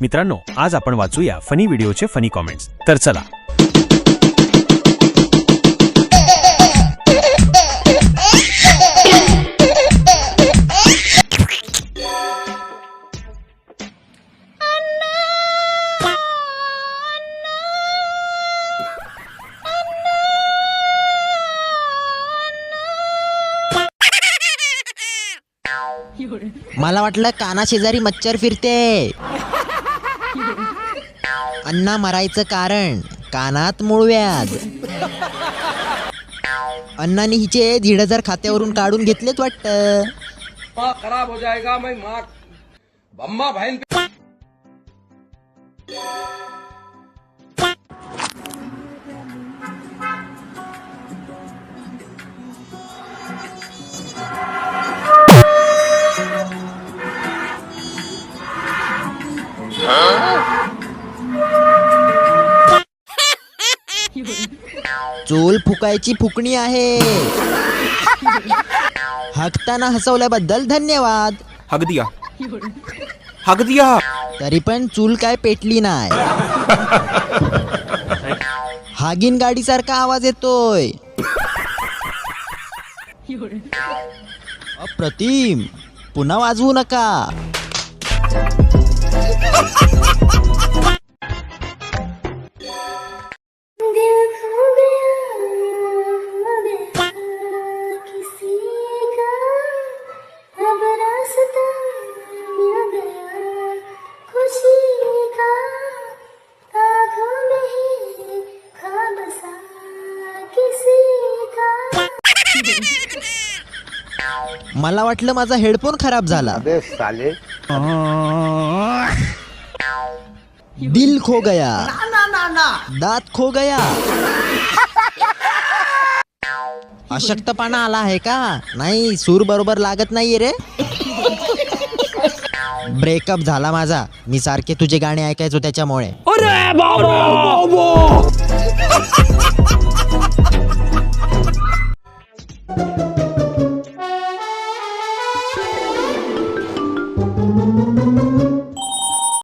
मित्रांनो, आज आपण वाचूया फनी व्हिडिओचे फनी कॉमेंट्स. तर चला. मला वाटलं काना शेजारी मच्छर फिरते. अण्णा मरायचं कारण कानात मूळव्याध. अण्णांनी हिचे 1,500 खात्यावरून काढून घेतलेत वाटतं. खराब हो जाएगा. मैं माँ बम्मा बहन चूल फुकायची फुकणी आहे. हकताना हसवल्याबद्दल धन्यवाद. हक दिया, हक दिया. तरी पण चूल काय पेटली नाही. हागीन गाडी सारखा आवाज येतोय. अप्रतिम. पुन्हा वाजवू नका. मला वाटलं माझा हेडफोन खराब झाला. दिल खो गया, दात खो गया. अशक्तपणा आला आहे का? नाही, सूर बरोबर लागत नाहीये रे. ब्रेकअप झाला माझा. मी सारखे तुझे गाणे ऐकायचो त्याच्यामुळे.